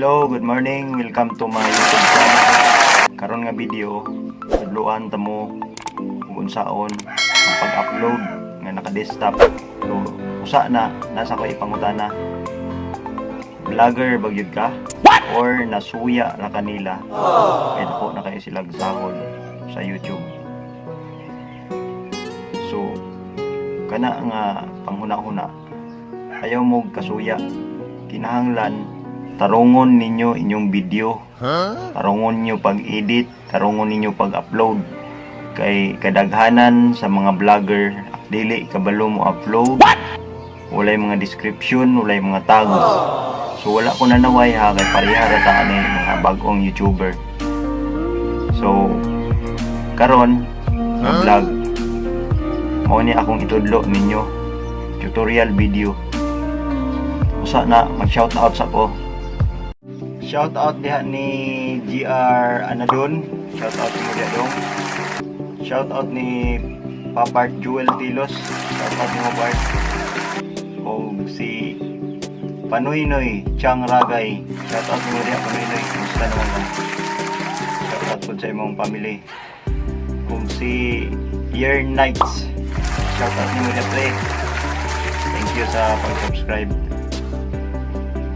Hello, good morning. Welcome to my YouTube channel. Karon nga video, tudloan ta mo kung unsaon ang pag-upload nga naka-desktop. So, usa na nasa ko ipangutana. Vlogger ba gyud ka? Or nasuya na kanila? Kaya ako na kayo silang sahod sa YouTube. So, kana nga panghuna-huna, ayaw mo kasuya. Kinahanglan tarungon ninyo inyong video. Tarungon niyo pag-edit, tarungon ninyo pag-upload. Kay kadaghanan sa mga vlogger, dili kabalo mo upload. Walay mga description, walay mga tags. So wala ko nanaway ha, kay pareha ra ta ani mga bagong YouTuber. So karon nga vlog mao ni akong itudlo ninyo tutorial video. Usa na mag-shoutout sa ko. Shoutout diha ni GR Anadon. Shoutout mo diha dong. Shoutout ni Papart Jewel Tilos. Shoutout ni Hobart. O si Panoynoy Chang Ragay. Shoutout mo diha Panoynoy. Kumusta naman ka? Shoutout po sa imong family. O si Year Nights. Shoutout ni mo diha pre. Thank you sa pag-subscribe.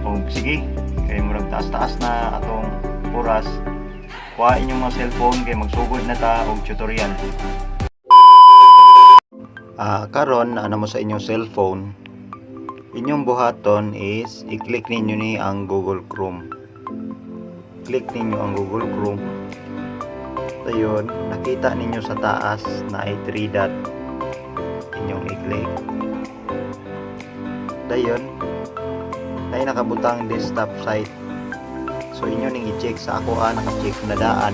O sige. Kaya murag taas-taas na atong oras. Kuha inyong mga cellphone kay magsugod na ta og tutorial. Karon ano mo sa inyong cellphone, inyong buhaton is i-click ninyo ni ang Google Chrome. Click ninyo ang Google Chrome. Ayun, nakita ninyo sa taas na ay 3 dot. Inyong i-click. Dayon, ay nakabutang desktop site. So inyo ning i-check sa ako naka-check na daan.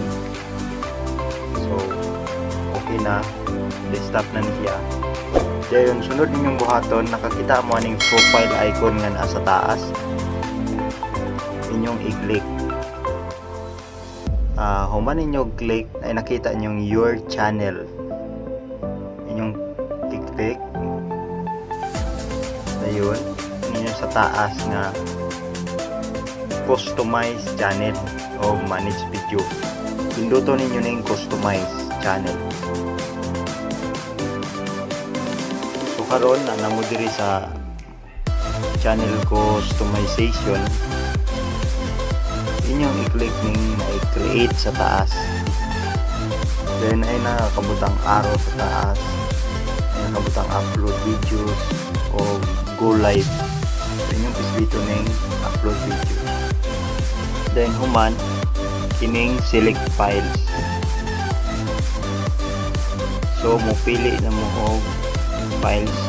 So okay na, desktop na niya. Dayon sunod ninyong buhaton, nakakita mo aning profile icon nga nasa taas. Inyong i-click. Human ninyo click ay nakita ninyong your channel. Inyong i-click. Dayon ninyo sa taas nga customize channel o manage video. Pinduto ninyo na yung customize channel. So karon na namo diri sa channel customization, inyong i-click ning i-create sa taas. Then ay nakabutang arrow sa taas. Ay nakabutang upload videos o go live. Inyong pisbito ng upload video. Then human kining select files. So mupili na mo og files.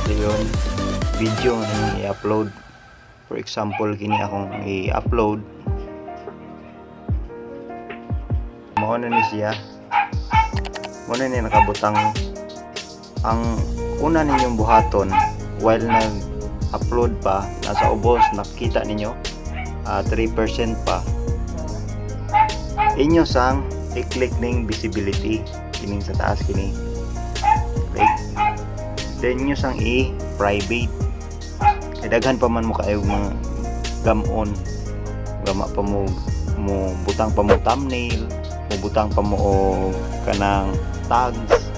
Dayon video na i-upload. For example kini akong i-upload. Mao na ni siya. Mao na ni nakabutang ang una ninyong buhaton while nag-upload pa, nasa ubos, nakita ninyo 3% pa. Inyo sang i-click ning visibility kining sa taas kini. Click. Then inyo sang i-private. Daghan pa man mo kayo mga gamon. Gama pa mo butang pa mo thumbnail, mo butang pa mo og kanang tags.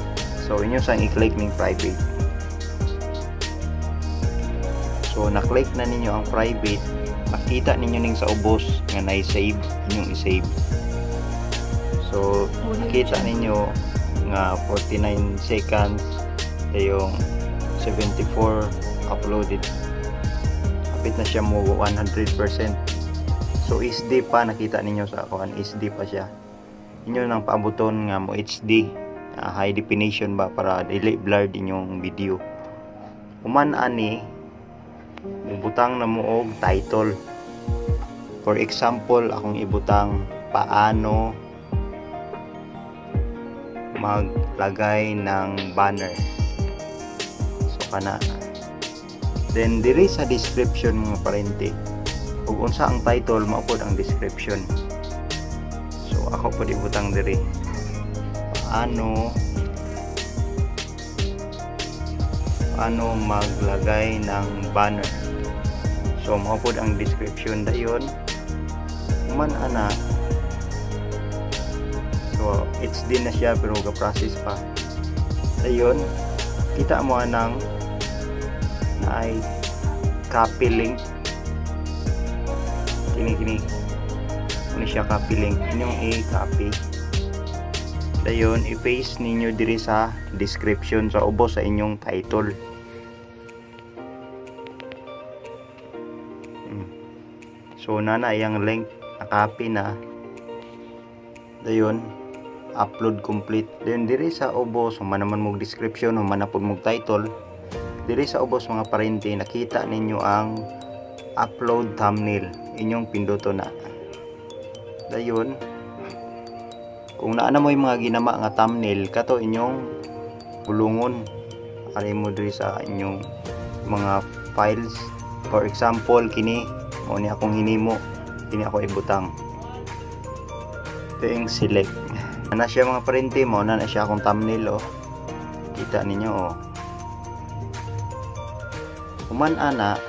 So inyo sang i-click ning private. So na-click na ninyo ang private, makita ninyo ning sa ubos nga na-save, inyong i-save. So nakita ninyo nga 49 seconds yung 74 uploaded. Kapit na siya mo 100%. So SD pa, nakita ninyo sa ako SD pa siya. Inyo nang paabuton nga mo HD, high definition ba para dili blurred inyong video. Human ani ibutang na mo og title. For example, akong ibutang paano maglagay ng banner. So kana. Then diri sa description mga parente, ug unsa ang title mao pod ang description. So ako pod ibutang diri paano maglagay ng banner. So mao pod ang description dayon. Human ana. So HD na siya pero ga-process pa. Ayun, kita mo anang na ay copy link. Kini. Ano siya copy link? Inyong i-copy. Dayon, i-paste ninyo diri sa description sa ubos sa inyong title. So nana yang link na-copy na. Dayon, upload complete. Dayon diri sa ubos human naman mog description, human na pud mog title. Diri sa ubos mga parente nakita ninyo ang upload thumbnail. Inyong pinduto na. Dayon, kung naa na mo yung mga ginama nga thumbnail kato inyong bulungon ari mo diri sa inyong mga files. For example kini mo ni akong hinimo, kini ako ibutang. Ito yung select. Ana siya mga parente mo na siya akong thumbnail oh. Kita ninyo oh. Human ana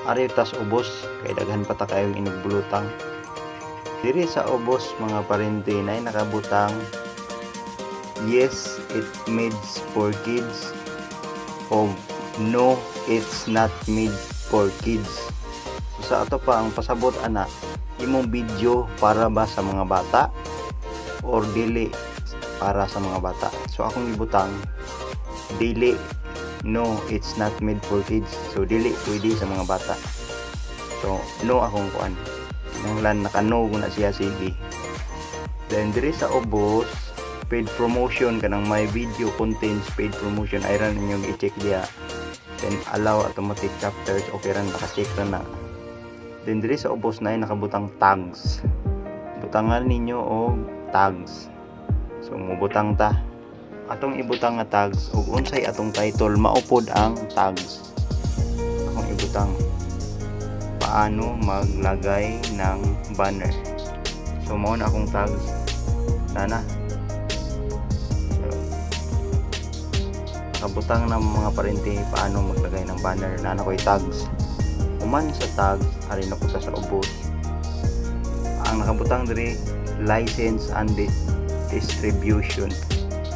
ari tas ubos kay daghan pa ta kayong inugbulutang. Diri sa ubos mga parente na nakabutang yes, it made for kids o no, it's not made for kids. So, sa ato pa ang pasabot ana, imong video para ba sa mga bata or dili para sa mga bata. So akong ibutang dili, no, it's not made for kids. So dili pwede sa mga bata. So no akong kuan. Nanglan naka-no na siya sige. Then diri sa ubos paid promotion kanang my video contains paid promotion ay ran ninyong i-check diha. Then allow automatic chapters okay ran naka-check na. Then diri sa ubos na ay nakabutang tags. Butangan ninyo og tags. So mubutang ta. Atong ibutang nga tags ug unsay atong title maupod ang tags. Akong ibutang paano maglagay ng banner. So mao na akong tags nana. So, nakabutang na mga parente paano maglagay ng banner nana ko'y tags. Human sa tags ari na ko sa ubos. Ang nakabutang diri license and distribution.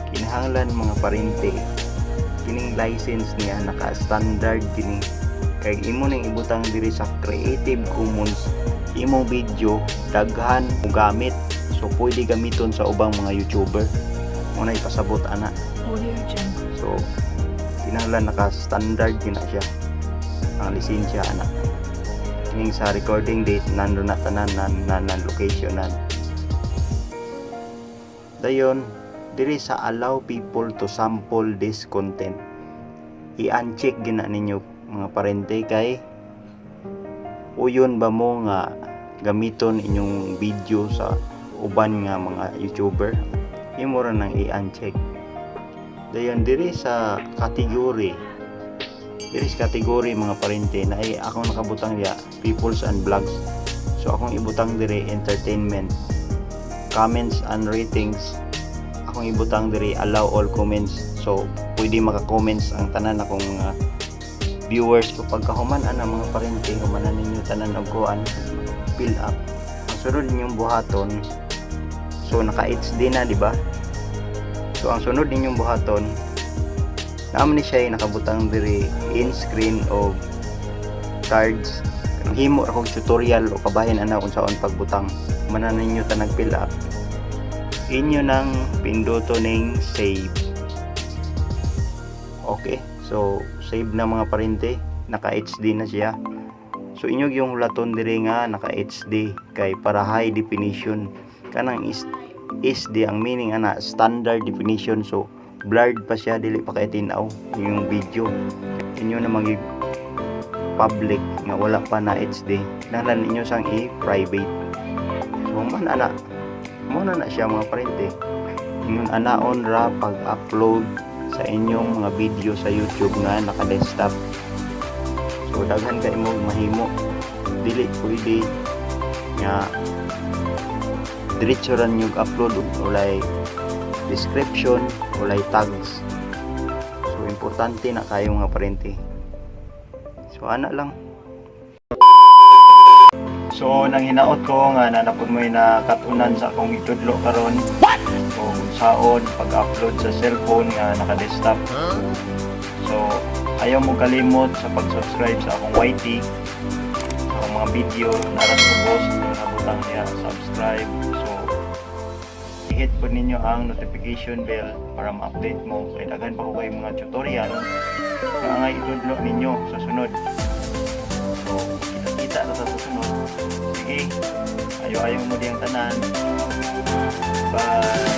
Kinahanglan mga parente kining license niya naka-standard kini kay imo ning ibutang diri sa Creative Commons imong video daghan mo gamit so pwede gamiton sa ubang mga YouTuber mo na ipasabot ana. So kinahanglan naka-standard gina siya ang lisensya ana. Kining sa recording date nando na tanan na location nan. Dayon diri sa allow people to sample this content i-uncheck gina ninyo mga parente kay uyon ba mo nga gamiton inyong video sa uban nga mga YouTuber imo ra nang i-uncheck. Dayon diri sa category mga parente na ay akong nakabutang diya peoples and vlogs. So akong ibutang diri entertainment, comments and ratings. Akong ibutang diri allow all comments. So pwede maka-comments ang tanan akong viewers ko pagkahuman ana mga parente humanan ninyo tanan og kuan fill up. Ang sunod ninyong buhaton so naka HD na di ba? So ang sunod ninyong buhaton naman ni siya nakabutang diri in screen of cards. Kanang himo ra kog tutorial o kabahin ana kung saon pagbutang. Humanan ninyo tanang fill up. Inyo nang pinduto ning save. Okay, so save na mga parente, naka HD na siya. So inyo yung laton diri nga naka HD kay para high definition. Kanang SD ang meaning ana standard definition, so blurred pa siya dili pa kay tinaw yung video. Inyo na magig public nga wala pa na HD. Nahlan inyo sang i-private. So man ana mo na siya mga parente. Ingon anaon ra pag-upload sa inyong mga video sa YouTube nga naka-desktop. So daghan kay mo mahimo. Dili pwede nga diretso ra yung upload ulay description, ulay tags. So importante na kayo mga parente. So ana lang. So nang hinaot ko nga nanapod mo na katunan sa akong itudlo karon. So saon pag-upload sa cellphone nga naka-desktop. So ayaw mo kalimot sa pag-subscribe sa akong YT. Sa akong mga video naras ko post na butang niya subscribe. So i-hit po ninyo ang notification bell para ma-update mo kay daghan pa ko kay mga tutorial nga nga itudlo ninyo sa sunod. So kita na sa susunod. Sige, ayaw mo diyang tanan. Bye!